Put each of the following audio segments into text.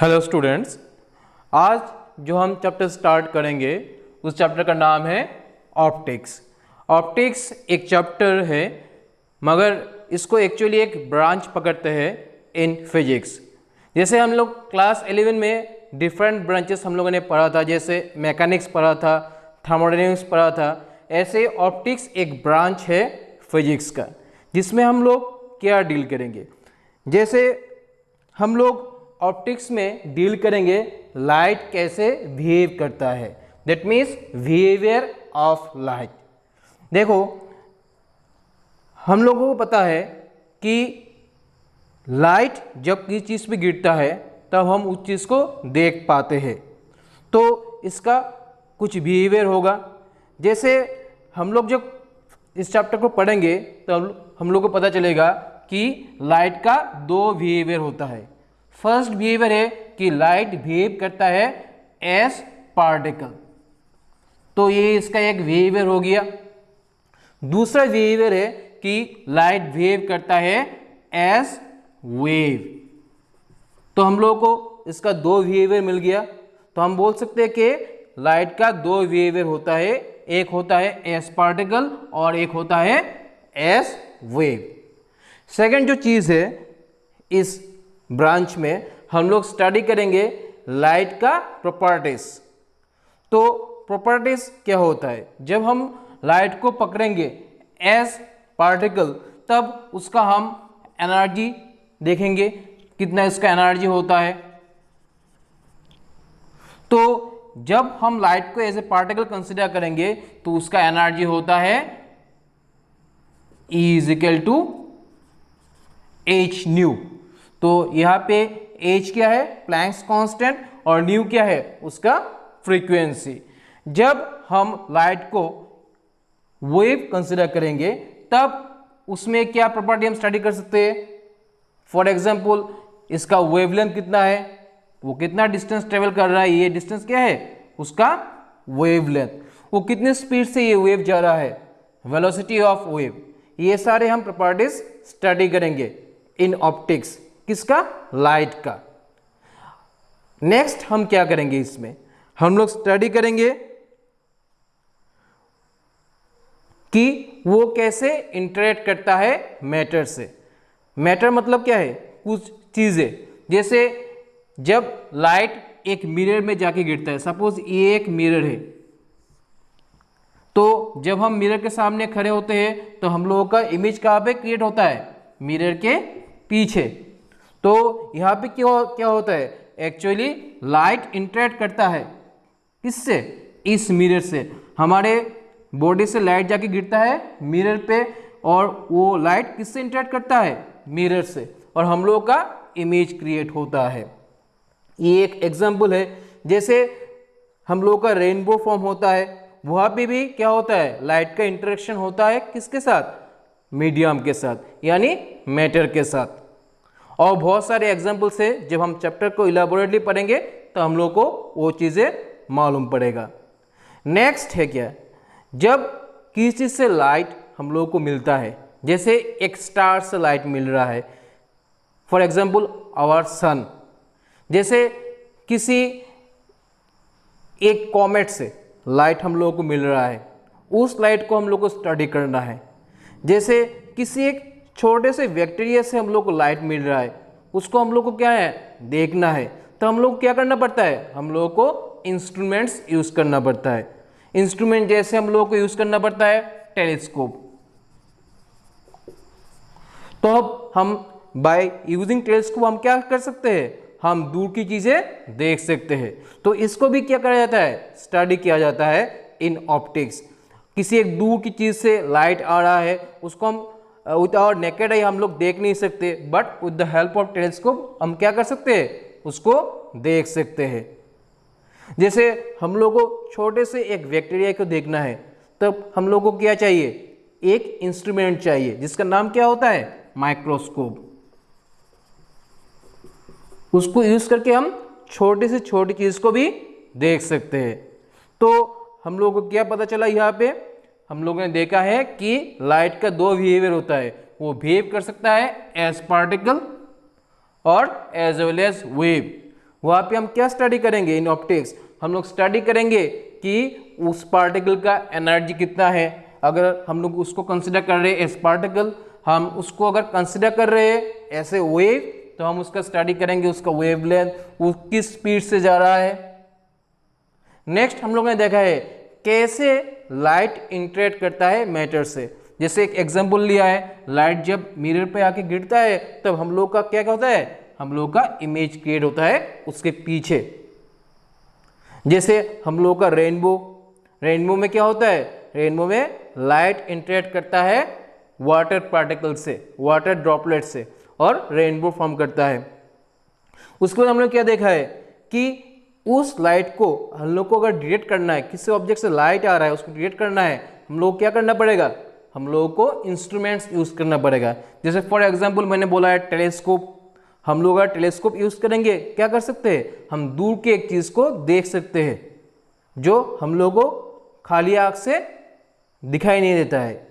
Hello students, आज जो हम चैप्टर स्टार्ट करेंगे उस चैप्टर का नाम है ऑप्टिक्स। ऑप्टिक्स एक चैप्टर है मगर इसको एक्चुअली एक ब्रांच पकड़ते हैं इन फिजिक्स। जैसे हम लोग क्लास 11 में डिफरेंट ब्रांचेस हम लोगों ने पढ़ा था, जैसे मैकेनिक्स पढ़ा था, थर्मोडायनेमिक्स पढ़ा था, ऐसे ऑप्टिक्स एक ब्रांच है फिजिक्स का जिसमें हम लोग क्या डील करेंगे। जैसे हम लोग ऑप्टिक्स में डील करेंगे लाइट कैसे बिहेव करता है, that means behaviour of light. देखो, हम लोगों को पता है कि लाइट जब किसी चीज़ पे गिरता है तब हम उस चीज़ को देख पाते हैं, तो इसका कुछ बिहेवियर होगा। जैसे हम लोग जब इस चैप्टर को पढ़ेंगे तो हम लोग को पता चलेगा कि लाइट का दो बिहेवियर होता है। फर्स्ट बिहेवियर है कि लाइट बिहेव करता है एज पार्टिकल, तो ये इसका एक बिहेवियर हो गया। दूसरा बिहेवियर है कि लाइट बिहेव करता है एज वेव, तो हम लोगों को इसका दो बिहेवियर मिल गया। तो हम बोल सकते हैं कि लाइट का दो बिहेवियर होता है, एक होता है एज पार्टिकल और एक होता है एज वेव। सेकंड जो चीज़ है, इस ब्रांच में हम लोग स्टडी करेंगे लाइट का प्रॉपर्टीज। तो प्रॉपर्टीज क्या होता है, जब हम लाइट को पकड़ेंगे एज पार्टिकल तब उसका हम एनर्जी देखेंगे, कितना इसका एनर्जी होता है। तो जब हम लाइट को एज ए पार्टिकल कंसिडर करेंगे तो उसका एनर्जी होता है E is equal to h nu. तो यहाँ पे H क्या है, प्लैंक्स कांस्टेंट, और न्यू क्या है, उसका फ्रीक्वेंसी। जब हम लाइट को वेव कंसिडर करेंगे तब उसमें क्या प्रॉपर्टी हम स्टडी कर सकते हैं। फॉर एग्जांपल, इसका वेवलेंथ कितना है, वो कितना डिस्टेंस ट्रेवल कर रहा है, ये डिस्टेंस क्या है, उसका वेवलेंथ। वो कितने स्पीड से ये वेव जा रहा है, वेलोसिटी ऑफ वेव। ये सारे हम प्रॉपर्टीज स्टडी करेंगे इन ऑप्टिक्स, किसका, लाइट का। नेक्स्ट हम क्या करेंगे, इसमें हम लोग स्टडी करेंगे कि वो कैसे इंटरेक्ट करता है मैटर से। मैटर मतलब क्या है, कुछ चीजें। जैसे जब लाइट एक मिरर में जाके गिरता है, सपोज ये एक मिरर है, तो जब हम मिरर के सामने खड़े होते हैं तो हम लोगों का इमेज कहाँ पे क्रिएट होता है, मिरर के पीछे। तो यहाँ पे क्या होता है, एक्चुअली लाइट इंटरेक्ट करता है किससे, इस मिरर से। हमारे बॉडी से लाइट जाके गिरता है मिरर पे, और वो लाइट किससे इंटरेक्ट करता है, मिरर से, और हम लोगों का इमेज क्रिएट होता है। ये एक एग्जाम्पल है। जैसे हम लोगों का रेनबो फॉर्म होता है, वहाँ पे भी क्या होता है, लाइट का इंटरेक्शन होता है किसके साथ, मीडियम के साथ, यानी मैटर के साथ। और बहुत सारे एग्जाम्पल्स है, जब हम चैप्टर को इलाबोरेटली पढ़ेंगे तो हम लोग को वो चीज़ें मालूम पड़ेगा। नेक्स्ट है क्या, जब किसी चीज़ से लाइट हम लोग को मिलता है, जैसे एक स्टार से लाइट मिल रहा है, फॉर एग्जाम्पल आवर सन। जैसे किसी एक कॉमेट से लाइट हम लोगों को मिल रहा है, उस लाइट को हम लोग को स्टडी करना है। जैसे किसी एक छोटे से बैक्टीरिया से हम लोग को लाइट मिल रहा है, उसको हम लोग को क्या है, देखना है। तो हम लोग क्या करना पड़ता है, हम लोगों को इंस्ट्रूमेंट्स यूज करना पड़ता है। इंस्ट्रूमेंट जैसे हम लोगों को यूज करना पड़ता है टेलीस्कोप। तो अब हम बाय यूजिंग टेलीस्कोप हम क्या कर सकते हैं, हम दूर की चीजें देख सकते हैं। तो इसको भी क्या करा जाता है, स्टडी किया जाता है इन ऑप्टिक्स। किसी एक दूर की चीज से लाइट आ रहा है, उसको हम विद आवर नेकेड आई हम लोग देख नहीं सकते, but with the help of telescope हम क्या कर सकते हैं, उसको देख सकते हैं। जैसे हम लोग को छोटे से एक बैक्टीरिया को देखना है, तब हम लोग को क्या चाहिए, एक इंस्ट्रूमेंट चाहिए जिसका नाम क्या होता है, माइक्रोस्कोप। उसको यूज करके हम छोटी से छोटी चीज को भी देख सकते हैं। तो हम लोगों को क्या पता चला, यहाँ पे हम लोगों ने देखा है कि लाइट का दो बिहेवियर होता है। वो बिहेव कर सकता है एज पार्टिकल और एज वेल एज वेव। वहाँ पे हम क्या स्टडी करेंगे इन ऑप्टिक्स, हम लोग स्टडी करेंगे कि उस पार्टिकल का एनर्जी कितना है। अगर हम लोग उसको कंसिडर कर रहे हैं एज पार्टिकल, हम उसको अगर कंसिडर कर रहे हैं ऐसे वेव, तो हम उसका स्टडी करेंगे उसका वेवलेंथ, वो किस स्पीड से जा रहा है। नेक्स्ट हम लोग ने देखा है कैसे लाइट इंटरेक्ट करता है मैटर से। जैसे एक एग्जांपल लिया है, लाइट जब मिरर पे आके गिरता है तब हम लोग का क्या होता है, हम लोग का इमेज क्रिएट होता है उसके पीछे। जैसे हम लोग का रेनबो में क्या होता है, रेनबो में लाइट इंटरेक्ट करता है वाटर पार्टिकल से, वाटर ड्रॉपलेट से, और रेनबो फॉर्म करता है। उसके बाद हम लोग क्या देखा है कि उस लाइट को हम लोग को अगर डिटेक्ट करना है, किसी ऑब्जेक्ट से लाइट आ रहा है उसको डिटेक्ट करना है, हम लोग क्या करना पड़ेगा, हम लोगों को इंस्ट्रूमेंट्स यूज करना पड़ेगा। जैसे फॉर एग्जांपल मैंने बोला है टेलीस्कोप, हम लोग अगर टेलीस्कोप यूज करेंगे क्या कर सकते हैं, हम दूर के एक चीज को देख सकते हैं जो हम लोगों को खाली आंख से दिखाई नहीं देता है।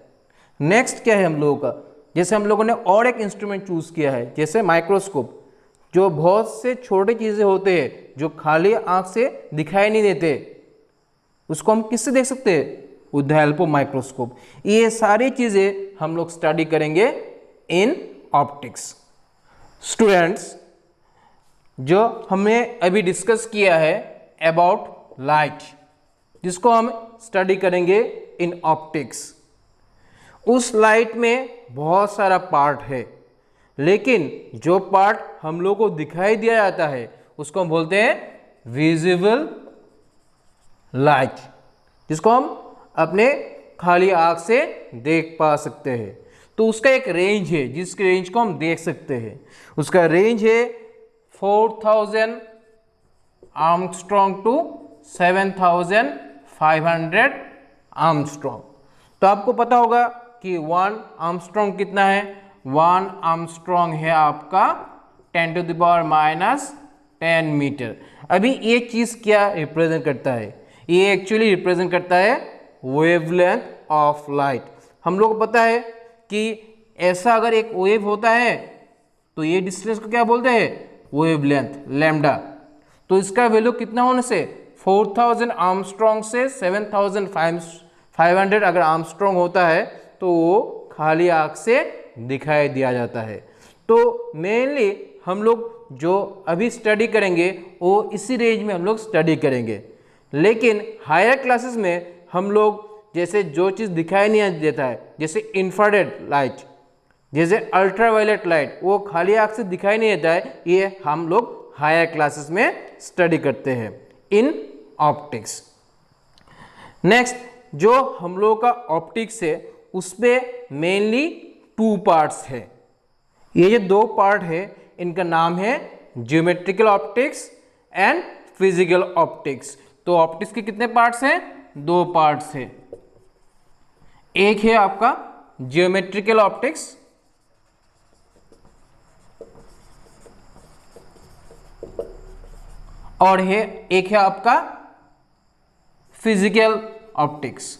नेक्स्ट क्या है हम लोगों का, जैसे हम लोगों ने और एक इंस्ट्रूमेंट चूज किया है जैसे माइक्रोस्कोप, जो बहुत से छोटे चीजें होते हैं जो खाली आंख से दिखाई नहीं देते, उसको हम किससे देख सकते हैं, with the help of microscope. ये सारी चीजें हम लोग स्टडी करेंगे इन ऑप्टिक्स। स्टूडेंट्स, जो हमने अभी डिस्कस किया है अबाउट लाइट, जिसको हम स्टडी करेंगे इन ऑप्टिक्स, उस लाइट में बहुत सारा पार्ट है, लेकिन जो पार्ट हम लोग को दिखाई दिया जाता है उसको हम बोलते हैं विजिबल लाइट, जिसको हम अपने खाली आंख से देख पा सकते हैं। तो उसका एक रेंज है जिसके रेंज को हम देख सकते हैं, उसका रेंज है 4000 आर्मस्ट्रॉन्ग टू 7500 आर्मस्ट्रॉन्ग। तो आपको पता होगा कि 1 आर्मस्ट्रॉन्ग कितना है, 1 आर्मस्ट्रॉन्ग है आपका 10⁻⁻10 मीटर। अभी ये चीज क्या रिप्रेजेंट करता है, ये एक्चुअली रिप्रेजेंट करता है वेवलेंथ ऑफ लाइट। हम लोग को पता है कि ऐसा अगर एक वेव होता है तो ये डिस्टेंस को क्या बोलते हैं, वेवलेंथ, लैम्डा। तो इसका वैल्यू कितना होने से 4000 आर्मस्ट्रॉन्ग से 7500 अगर आर्मस्ट्रॉन्ग होता है तो वो खाली आंख से दिखाई दिया जाता है। तो मेनली हम लोग जो अभी स्टडी करेंगे वो इसी रेंज में हम लोग स्टडी करेंगे, लेकिन हायर क्लासेस में हम लोग जैसे जो चीज़ दिखाई नहीं देता है, जैसे इंफ्रारेड लाइट, जैसे अल्ट्रावायलेट लाइट, वो खाली आंख से दिखाई नहीं देता है, ये हम लोग हायर क्लासेस में स्टडी करते हैं इन ऑप्टिक्स। नेक्स्ट जो हम लोग का ऑप्टिक्स है उसमें मेनली 2 पार्ट्स है। ये जो 2 पार्ट है इनका नाम है geometrical optics and physical optics. तो ऑप्टिक्स के कितने पार्ट्स हैं, 2 पार्ट्स हैं। एक है आपका ज्योमेट्रिकल ऑप्टिक्स और एक है आपका फिजिकल ऑप्टिक्स।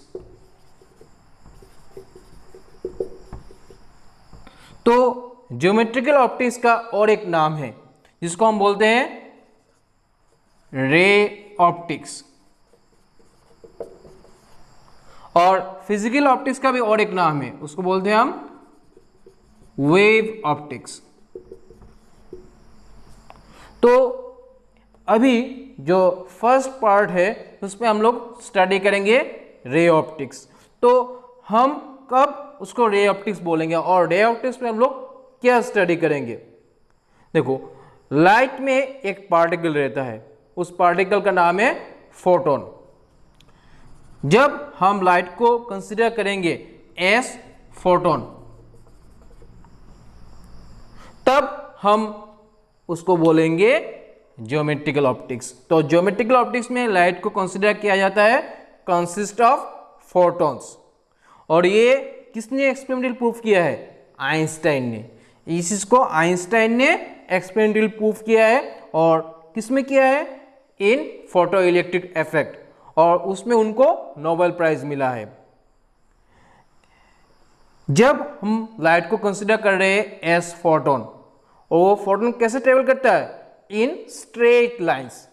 तो ज्योमेट्रिकल ऑप्टिक्स का और एक नाम है जिसको हम बोलते हैं रे ऑप्टिक्स, और फिजिकल ऑप्टिक्स का भी और एक नाम है, उसको बोलते हैं हम वेव ऑप्टिक्स। तो अभी जो फर्स्ट पार्ट है उसमें हम लोग स्टडी करेंगे रे ऑप्टिक्स। तो हम कब उसको रे ऑप्टिक्स बोलेंगे और रे ऑप्टिक्स में हम लोग क्या स्टडी करेंगे। देखो, लाइट में एक पार्टिकल रहता है, उस पार्टिकल का नाम है फोटोन। जब हम लाइट को कंसीडर करेंगे एज फोटोन, तब हम उसको बोलेंगे ज्योमेट्रिकल ऑप्टिक्स। तो ज्योमेट्रिकल ऑप्टिक्स में लाइट को कंसीडर किया जाता है कंसिस्ट ऑफ फोटॉन्स, और ये किसने एक्सपेरिमेंटल प्रूफ किया है, आइंस्टाइन ने। इस चीज को आइंस्टाइन ने एक्सपेरिमेंटल प्रूफ किया है, और किसमें किया है, इन फोटो इलेक्ट्रिक इफेक्ट, और उसमें उनको नोबेल प्राइज मिला है। जब हम लाइट को कंसीडर कर रहे हैं एज फोटोन, और वो फोटोन कैसे ट्रेवल करता है, इन स्ट्रेट लाइंस,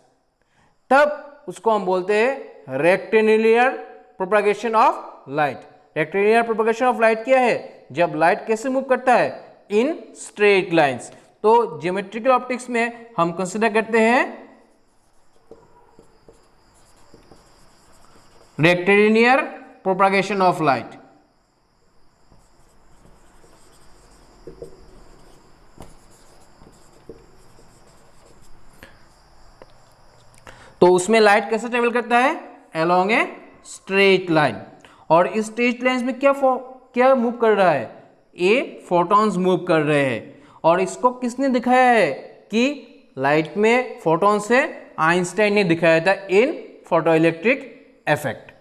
तब उसको हम बोलते हैं rectangular propagation of light. Rectangular propagation of light क्या है? जब लाइट कैसे मूव करता है? In straight lines. तो ज्योमेट्रिकल ऑप्टिक्स में हम कंसीडर करते हैं रेक्टेंगुलर प्रोपगेशन ऑफ लाइट। तो उसमें लाइट कैसे ट्रेवल करता है? Along a straight line. और इस स्ट्रेट लाइन में क्या मूव कर रहा है? ए फोटॉन्स मूव कर रहे हैं। और इसको किसने दिखाया है कि लाइट में फोटॉन्स है? आइंस्टाइन ने दिखाया था इन फोटोइलेक्ट्रिक इफेक्ट।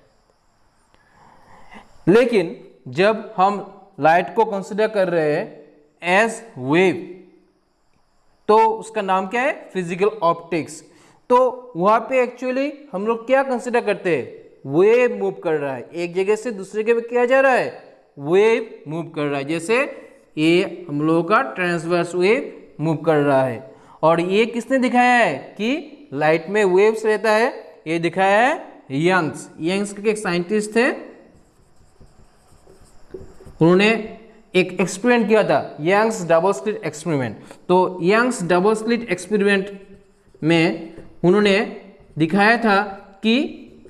लेकिन जब हम लाइट को कंसीडर कर रहे हैं एज वेव, तो उसका नाम क्या है? Physical optics. तो वहां पे एक्चुअली हम लोग क्या कंसीडर करते हैं? वेव मूव कर रहा है, एक जगह से दूसरी जगह क्या जा रहा है? वेव मूव कर रहा है। जैसे ये हम लोगों का ट्रांसवर्स वेव मूव कर रहा है। और ये किसने दिखाया है कि लाइट में वेव्स रहता है? ये दिखाया है यंग्स। यंग्स के एक साइंटिस्ट थे, उन्होंने एक एक्सपेरिमेंट किया था, यंग्स डबल स्लिट एक्सपेरिमेंट। तो यंग्स डबल स्लिट एक्सपेरिमेंट में उन्होंने दिखाया था कि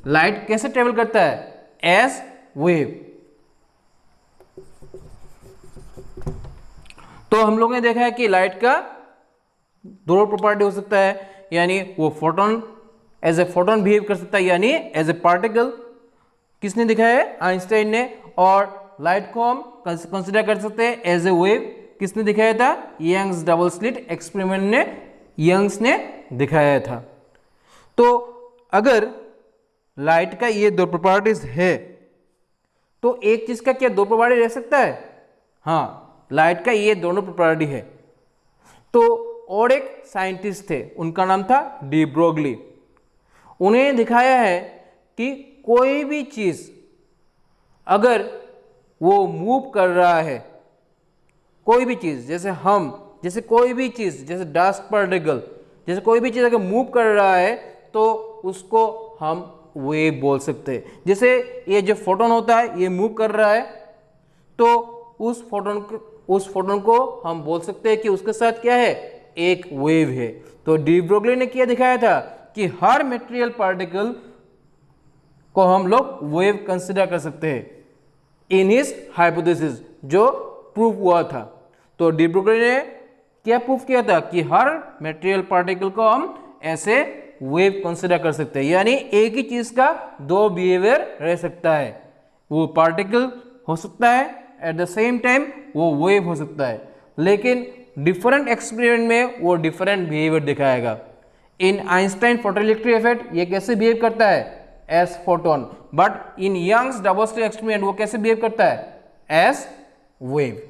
लाइट कैसे ट्रेवल करता है? As wave. तो हम लोगों ने देखा है कि लाइट का दोनों प्रॉपर्टी हो सकता है, यानी वो photon as a photon behave कर सकता है, यानी एज ए पार्टिकल। किसने दिखाया है? आइंस्टाइन ने। और लाइट को हम कंसिडर कर सकते हैं एज ए वेव। किसने दिखाया था? यंग्स डबल स्लिट एक्सपेरिमेंट ने यंग्स ने दिखाया था। तो अगर लाइट का ये दो प्रॉपर्टीज है, तो एक चीज का क्या दो प्रॉपर्टी रह सकता है? हाँ, लाइट का ये दोनों प्रॉपर्टी है। तो और एक साइंटिस्ट थे, उनका नाम था डी ब्रोगली। उन्हें दिखाया है कि कोई भी चीज अगर वो मूव कर रहा है, कोई भी चीज, जैसे कोई भी चीज, जैसे डस्ट पार्टिकल, जैसे कोई भी चीज अगर मूव कर रहा है तो उसको हम वेव बोल सकते हैं। जैसे ये जो फोटोन होता है ये मूव कर रहा है, तो उस फोटोन को हम बोल सकते हैं कि उसके साथ क्या है? एक वेव है। तो डी ब्रोगली ने क्या दिखाया था कि हर मटेरियल पार्टिकल को हम लोग वेव कंसीडर कर सकते हैं इन हिज हाइपोथेसिस, जो प्रूफ हुआ था। तो डी ब्रोगली ने क्या प्रूफ किया था कि हर मटेरियल पार्टिकल को हम ऐसे वेव कंसीडर कर सकते हैं, यानी एक ही चीज का दो बिहेवियर रह सकता है। वो पार्टिकल हो सकता है, एट द सेम टाइम वो वेव हो सकता है, लेकिन डिफरेंट एक्सपेरिमेंट में वो डिफरेंट बिहेवियर दिखाएगा। इन आइंस्टाइन फोटोइलेक्ट्रिक इफेक्ट ये कैसे बिहेव करता है? As photon. But in Young's double slit experiment वो कैसे बिहेव करता है? As wave.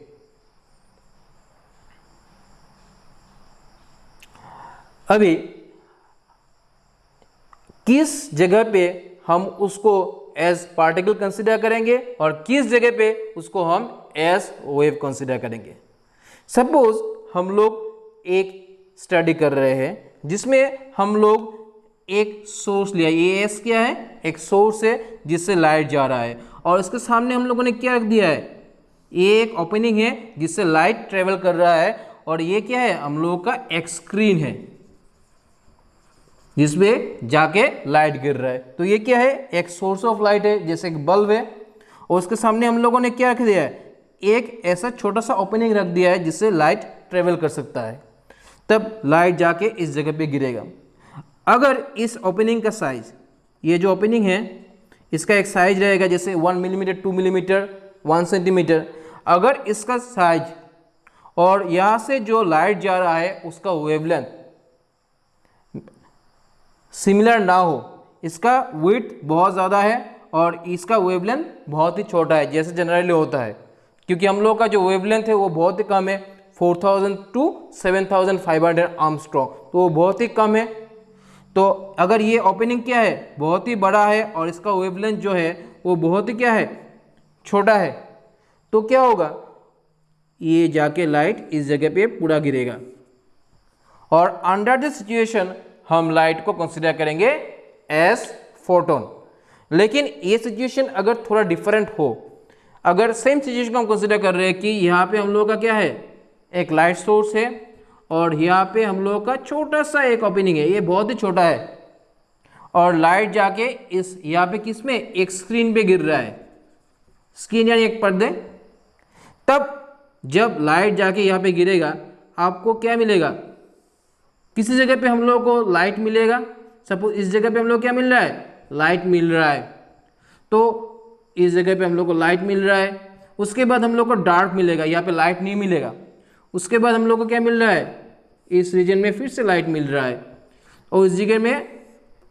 अभी किस जगह पे हम उसको एज पार्टिकल कंसीडर करेंगे और किस जगह पे उसको हम एज वेव कंसीडर करेंगे? सपोज हम लोग एक स्टडी कर रहे हैं जिसमें हम लोग एक सोर्स लिया, ये एस क्या है? एक सोर्स है जिससे लाइट जा रहा है, और इसके सामने हम लोगों ने क्या रख दिया है? ये एक ओपनिंग है जिससे लाइट ट्रेवल कर रहा है, और ये क्या है? हम लोगों का एक स्क्रीन है जिसमें जाके लाइट गिर रहा है। तो ये क्या है? एक सोर्स ऑफ लाइट है, जैसे एक बल्ब है, और उसके सामने हम लोगों ने क्या रख दिया है? एक ऐसा छोटा सा ओपनिंग रख दिया है जिससे लाइट ट्रेवल कर सकता है। तब लाइट जाके इस जगह पे गिरेगा। अगर इस ओपनिंग का साइज, ये जो ओपनिंग है इसका एक साइज रहेगा, जैसे 1 मिलीमीटर, 2 मिलीमीटर, 1 सेंटीमीटर। अगर इसका साइज और यहाँ से जो लाइट जा रहा है उसका वेवलेंथ सिमिलर ना हो, इसका विड्थ बहुत ज़्यादा है और इसका वेवलेंथ बहुत ही छोटा है, जैसे जनरली होता है, क्योंकि हम लोग का जो वेवलेंथ है वो बहुत ही कम है, 4000 टू 7500 आर्मस्ट्रॉन्ग, तो वो बहुत ही कम है। तो अगर ये ओपनिंग क्या है? बहुत ही बड़ा है, और इसका वेवलेंथ जो है वो बहुत ही क्या है? छोटा है। तो क्या होगा? ये जाके लाइट इस जगह पे पूरा गिरेगा, और अंडर दिस सिचुएशन हम लाइट को कंसिडर करेंगे एज फोटोन। लेकिन ये सिचुएशन अगर थोड़ा डिफरेंट हो, अगर सेम सिचुएशन को हम कंसिडर कर रहे हैं कि यहाँ पे हम लोगों का क्या है, एक लाइट सोर्स है और यहाँ पे हम लोगों का छोटा सा एक ओपनिंग है, ये बहुत ही छोटा है, और लाइट जाके इस यहाँ पे किस में, एक स्क्रीन पे गिर रहा है, स्क्रीन यानी एक पर्दे। तब जब लाइट जाके यहाँ पे गिरेगा आपको क्या मिलेगा, किसी जगह पे हम लोग को लाइट मिलेगा। सपोज इस जगह पे हम लोग क्या मिल रहा है, लाइट मिल रहा है, तो इस जगह पे हम लोग को लाइट मिल रहा है। उसके बाद हम लोग को डार्क मिलेगा, यहाँ पे लाइट नहीं मिलेगा। उसके बाद हम लोग को क्या मिल रहा है, इस रीजन में फिर से लाइट मिल रहा है, और इस जगह में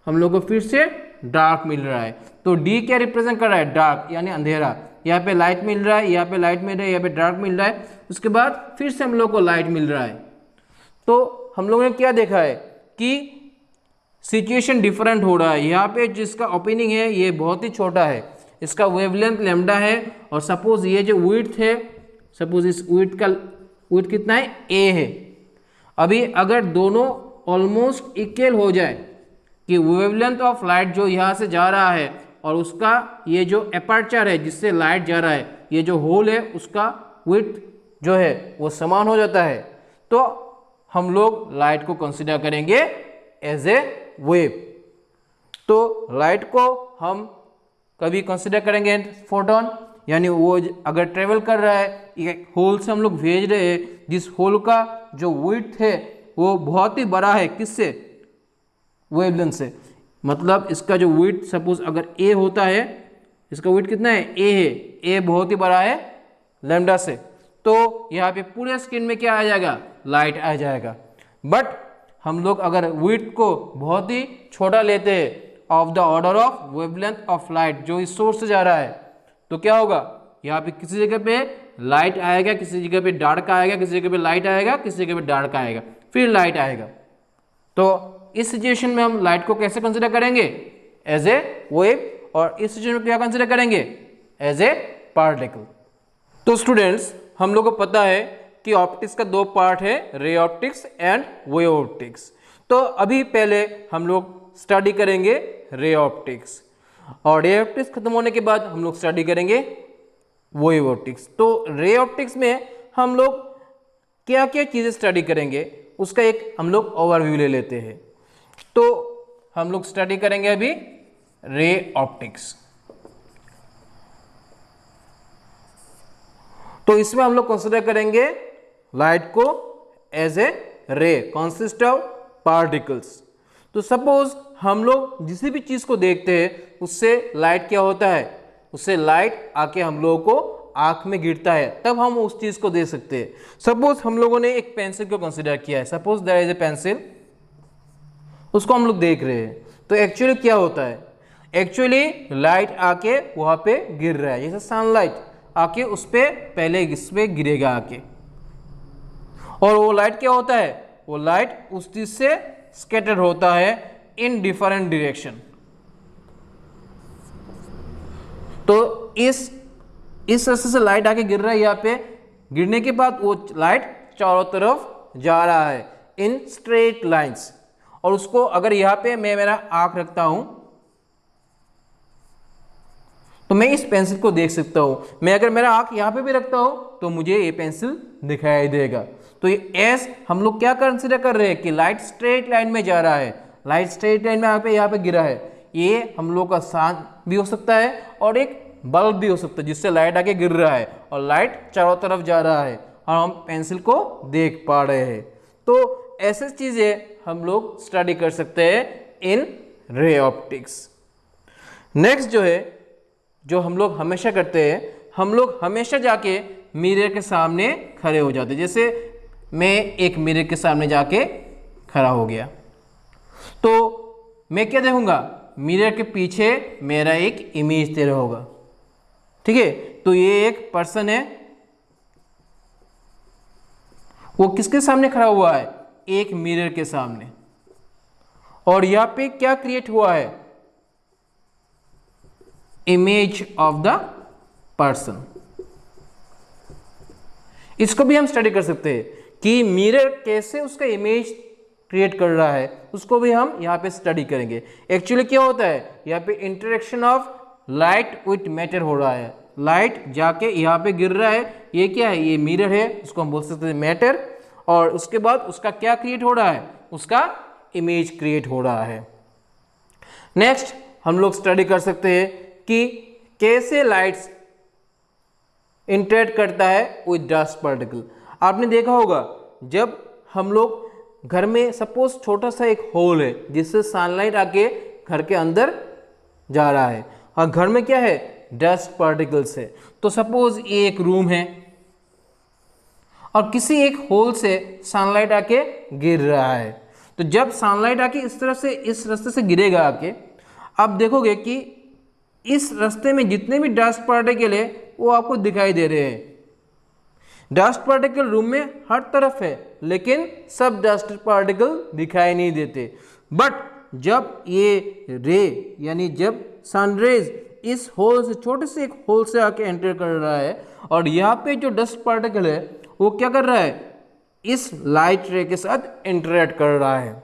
हम लोग को फिर से डार्क मिल रहा है। तो डी क्या रिप्रेजेंट कर रहा है, डार्क यानी अंधेरा। यहाँ पे लाइट मिल रहा है, यहाँ पे लाइट मिल रहा है, यहाँ पे डार्क मिल रहा है, उसके बाद फिर से हम लोग को लाइट मिल रहा है। तो हम लोगों ने क्या देखा है कि सिचुएशन डिफरेंट हो रहा है। यहाँ पे जिसका ओपनिंग है ये बहुत ही छोटा है, इसका वेवलेंथ लैम्डा है, और सपोज ये जो विड्थ है, सपोज इस विड्थ का विड्थ कितना है, ए है। अभी अगर दोनों ऑलमोस्ट इक्वल हो जाए कि वेवलेंथ ऑफ लाइट जो यहाँ से जा रहा है और उसका ये जो अपर्चर है जिससे लाइट जा रहा है, ये जो होल है उसका विड्थ जो है वो समान हो जाता है, तो हम लोग लाइट को कंसीडर करेंगे एज ए वेव। तो लाइट को हम कभी कंसीडर करेंगे फोटोन, यानी वो अगर ट्रेवल कर रहा है, एक होल से हम लोग भेज रहे हैं, जिस होल का जो विड्थ है वो बहुत ही बड़ा है, किससे, वेवलेंथ से। मतलब इसका जो विड्थ सपोज अगर ए होता है, इसका विड्थ कितना है, ए है, ए बहुत ही बड़ा है लैम्डा से, तो यहाँ पे पूरे स्क्रीन में क्या आ जाएगा, लाइट आ जाएगा। बट हम लोग अगर विड्थ को बहुत ही छोटा लेते हैं, of the order of wavelength of light जो इस सोर्स से जा रहा है, तो क्या होगा, यहाँ पे किसी जगह पे लाइट आएगा, किसी जगह पे डार्क आएगा, किसी जगह पे लाइट आएगा, किसी जगह पे डार्क आएगा, फिर लाइट आएगा। तो इस सिचुएशन में हम लाइट को कैसे कंसिडर करेंगे, एज ए वेव, और इस सिचुएशन में क्या कंसिडर करेंगे, एज ए पार्टिकल। तो स्टूडेंट्स, हम लोग को पता है कि ऑप्टिक्स का दो पार्ट है, ray optics and wave optics. तो अभी पहले हम लोग स्टडी करेंगे रे ऑप्टिक्स, और रे ऑप्टिक्स खत्म होने के बाद हम लोग स्टडी करेंगे वेव ऑप्टिक्स। तो रे ऑप्टिक्स में हम लोग क्या क्या चीज़ें स्टडी करेंगे उसका एक हम लोग ओवरव्यू ले लेते हैं। तो हम लोग स्टडी करेंगे अभी रे ऑप्टिक्स। तो इसमें हम लोग कंसिडर करेंगे लाइट को एज ए रे कंसिस्ट ऑफ पार्टिकल्स। तो सपोज हम लोग जिस भी चीज को देखते हैं उससे लाइट क्या होता है, उससे लाइट आके हम लोगों को आंख में गिरता है, तब हम उस चीज को देख सकते हैं। सपोज हम लोगों ने एक पेंसिल को कंसिडर किया है, suppose there is a pencil, उसको हम लोग देख रहे हैं। तो एक्चुअली क्या होता है, एक्चुअली लाइट आके वहां पे गिर रहा है, जैसे सनलाइट आके उस पे पहले इस पे गिरेगा आके, और वो लाइट क्या होता है, वो लाइट उस चीज से स्कैटर होता है इन डिफरेंट डायरेक्शन। तो इस रास्ते से लाइट आके गिर रहा है, यहाँ पे गिरने के बाद वो लाइट चारों तरफ जा रहा है इन स्ट्रेट लाइंस, और उसको अगर यहाँ पे मैं मेरा आंख रखता हूं तो मैं इस पेंसिल को देख सकता हूं। मैं अगर मेरा आंख यहाँ पे भी रखता हूं तो मुझे ये पेंसिल दिखाई देगा। तो ये एस हम लोग क्या कंसिडर कर रहे हैं कि लाइट स्ट्रेट लाइन में जा रहा है, लाइट स्ट्रेट लाइन में यहाँ पे गिरा है। ये हम लोग का सान भी हो सकता है और एक बल्ब भी हो सकता है जिससे लाइट आके गिर रहा है और लाइट चारों तरफ जा रहा है और हम पेंसिल को देख पा रहे हैं। तो ऐसे चीजें हम लोग स्टडी कर सकते हैं इन रे ऑप्टिक्स। नेक्स्ट जो है, जो हम लोग हमेशा करते हैं, हम लोग हमेशा जाके मिरर के सामने खड़े हो जाते हैं। जैसे मैं एक मिरर के सामने जाके खड़ा हो गया तो मैं क्या देखूंगा, मिरर के पीछे मेरा एक इमेज तेरा होगा, ठीक है। तो ये एक पर्सन है, वो किसके सामने खड़ा हुआ है, एक मिरर के सामने, और यहां पे क्या क्रिएट हुआ है, इमेज ऑफ द पर्सन। इसको भी हम स्टडी कर सकते हैं कि मिरर कैसे उसका इमेज क्रिएट कर रहा है, उसको भी हम यहाँ पे स्टडी करेंगे। एक्चुअली क्या होता है, यहाँ पे interaction of light with matter हो रहा है। लाइट जाके यहाँ पे गिर रहा है, ये क्या है, ये मिरर है, उसको हम बोल सकते हैं मैटर, और उसके बाद उसका क्या क्रिएट हो रहा है, उसका इमेज क्रिएट हो रहा है। नेक्स्ट हम लोग स्टडी कर सकते हैं कि कैसे लाइट्स इंटरेक्ट करता है विद डस्ट पार्टिकल। आपने देखा होगा जब हम लोग घर में सपोज छोटा सा एक होल है जिससे सनलाइट आके घर के अंदर जा रहा है, और घर में क्या है, डस्ट पार्टिकल्स है। तो सपोज ये एक रूम है और किसी एक होल से सनलाइट आके गिर रहा है, तो जब सनलाइट आके इस तरह से इस रास्ते से गिरेगा आके, आप देखोगे कि इस रास्ते में जितने भी डस्ट पार्टिकल है वो आपको दिखाई दे रहे हैं। डस्ट पार्टिकल रूम में हर तरफ है, लेकिन सब डस्ट पार्टिकल दिखाई नहीं देते। बट जब ये रे यानी जब सनरेज इस होल से, छोटे से एक होल से आके एंटर कर रहा है, और यहाँ पे जो डस्ट पार्टिकल है वो क्या कर रहा है, इस लाइट रे के साथ इंटरेक्ट कर रहा है।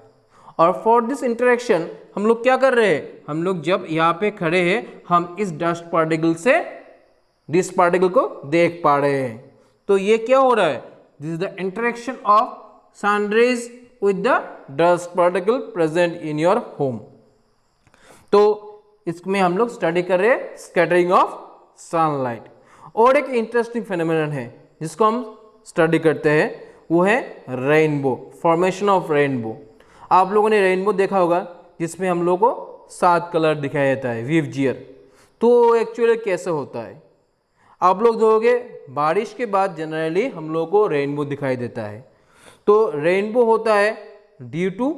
और फॉर दिस इंटरेक्शन हम लोग क्या कर रहे हैं, हम लोग जब यहाँ पे खड़े हैं हम इस डस्ट पार्टिकल से दिस पार्टिकल को देख पा रहे हैं। तो ये क्या हो रहा है, this is the interaction of sun rays with the dust particle present in your home. तो इसमें हम लोग स्टडी कर रहे हैं स्कैटरिंग ऑफ सनलाइट। और एक इंटरेस्टिंग फेनोमेनन है जिसको हम स्टडी करते हैं, वो है रेनबो, फॉर्मेशन ऑफ रेनबो। आप लोगों ने रेनबो देखा होगा जिसमें हम लोग को 7 कलर दिखाया जाता है, विवजियर। तो एक्चुअली कैसे होता है, आप लोग देखोगे बारिश के बाद जनरली हम लोग को रेनबो दिखाई देता है। तो रेनबो होता है due to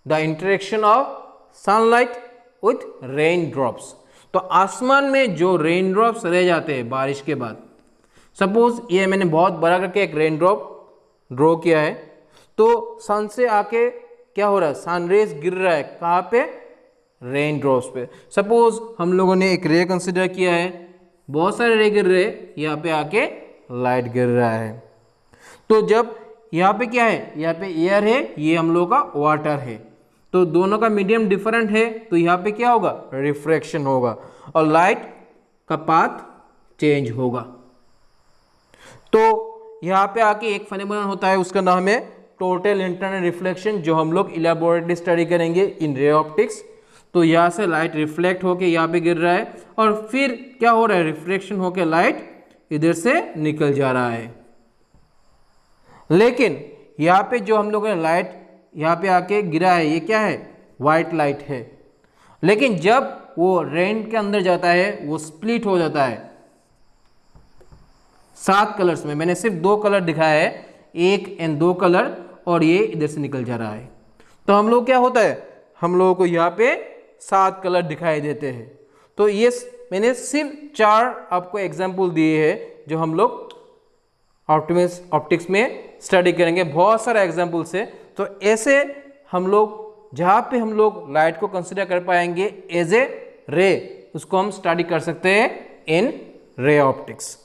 the interaction of sunlight with rain drops. तो आसमान में जो रेन ड्रॉप्स रह जाते हैं बारिश के बाद, सपोज ये मैंने बहुत बड़ा करके एक रेन ड्रॉप ड्रॉ किया है, तो सन से आके क्या हो रहा है, सन रेज गिर रहा है कहाँ पे, रेन ड्रॉप्स पे। सपोज हम लोगों ने एक रे कंसिडर किया है, बहुत सारे रे गिर रहे हैं, यहाँ पे आके लाइट गिर रहा है। तो जब यहाँ पे क्या है, यहाँ पे एयर है, ये हम लोग का वाटर है, तो दोनों का मीडियम डिफरेंट है, तो यहाँ पे क्या होगा, रिफ्रैक्शन होगा और लाइट का पाथ चेंज होगा। तो यहाँ पे आके एक फेनोमेनन होता है, उसका नाम है टोटल इंटरनल रिफ्लेक्शन, जो हम लोग इलैबोरेटली स्टडी करेंगे इन रे ऑप्टिक्स। तो यहाँ से लाइट रिफ्लेक्ट होके यहाँ पे गिर रहा है, और फिर क्या हो रहा है, रिफ्लेक्शन होके लाइट इधर से निकल जा रहा है। लेकिन यहाँ पे जो हम लोगों ने लाइट यहाँ पे आके गिरा है, ये क्या है, वाइट लाइट है। लेकिन जब वो रेन के अंदर जाता है वो स्प्लिट हो जाता है 7 कलर्स में। मैंने सिर्फ 2 कलर दिखाया है, 1 एंड 2 कलर, और ये इधर से निकल जा रहा है। तो हम लोग क्या होता है, हम लोगों को यहाँ पे 7 कलर दिखाई देते हैं। तो ये मैंने सिर्फ 4 आपको एग्जाम्पल दिए हैं जो हम लोग ऑप्टिक्स में स्टडी करेंगे, बहुत सारे एग्जाम्पल्स है। तो ऐसे हम लोग जहाँ पे हम लोग लाइट को कंसिडर कर पाएंगे एज ए रे, उसको हम स्टडी कर सकते हैं इन रे ऑप्टिक्स।